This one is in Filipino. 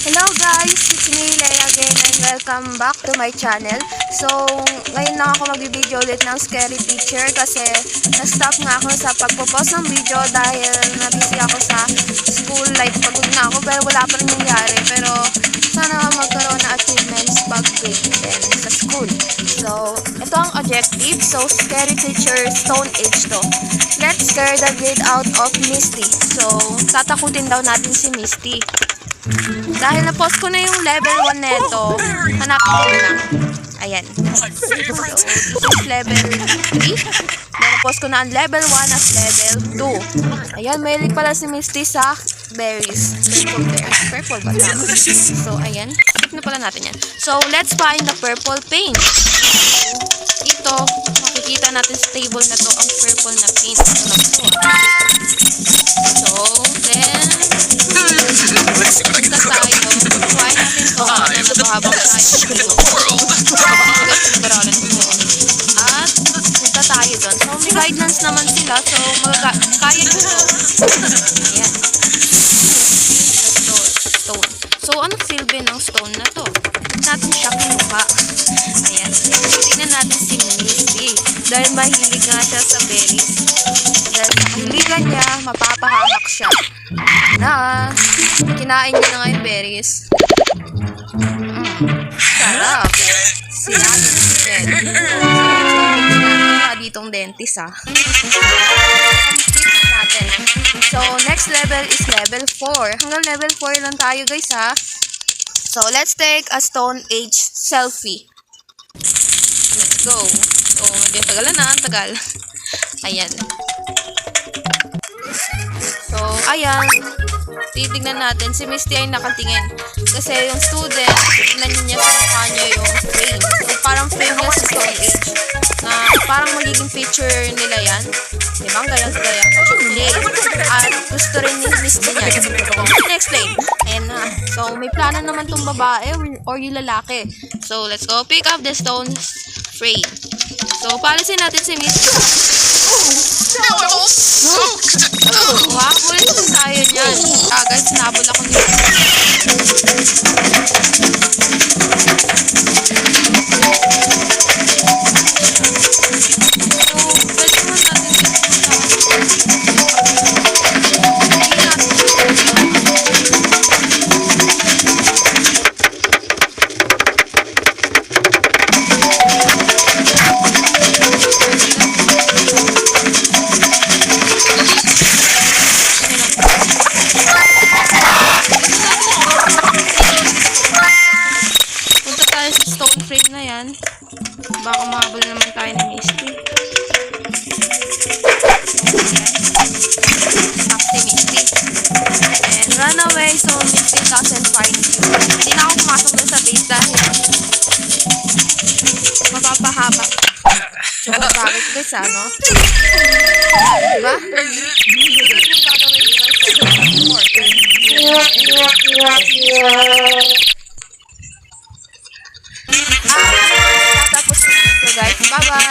Hello guys, it's me Leia again and welcome back to my channel. So, ngayon lang ako magbibideo ulit ng Scary Teacher kasi na-stop nga ako sa pagpo-post ng video dahil na-busy ako sa school life. Pagod na ako pero wala pa rin nangyari. Pero sana magkaroon na achievements pag grade 10 sa school. So, ito ang objective. So, Scary Teacher Stone Age to. Let's scare the grade out of Misty. So, tatakutin daw natin si Misty. Dahil na-post ko na yung level 1 neto, hanapin ko lang. Ayan. So, this is level 3. Then, na-post ko na ang level 1 at level 2. Ayan, may pala si Misty sa berries. Purple berries. Purple ba? So, ayan. Skip na pala natin yan. So, let's find the purple paint. Ito, makikita natin sa table na to ang purple na paint. So, then, punta tayo. Kuhain natin ito. Habang tayo. At, punta tayo doon. So, may guidelines naman sila. So, kaya nyo to. Ayan. Stone. So, ano silbi ng stone na to? Natin siya kinuha. Ayan. Tingnan natin si Misty. Dahil mahilig nga siya sa berries. Dahil sa kahiligan niya, mapapahamak siya. Na, kinain niya na nga yung berries. Sarap. Sinabi natin. So, ditong dentist natin. So, next level is level 4. Hanggang level 4 lang tayo guys So, let's take a Stone Age selfie. Let's go. So, medyo tagalan na. Tagal. Ayan. So, ayan. Titignan natin. Si Misty ay nakatingin. Kasi yung student, tignan niya sa mukha niya yung frame. So, parang frame niya sa Stone Age. Na parang magiging picture nila yan. Diba? Gaya-gaya. Hindi. At gusto rin ni Misty niya. Explain. And, so, may plano naman tong babae or yung lalaki. So, let's go pick up the stone frame. So, palisin natin si Misty. Wow, ulit tayo niyan. Guys, sinabol ako niyo. Stone frame na yan. Baka mahabol naman tayo ni Misty. Stop si Misty. And run away so Misty doesn't find you. Hindi na ako pumasok dun sa base dahil mapapahaba. So, bakit guys no? Diba? Tapos guys, bye-bye!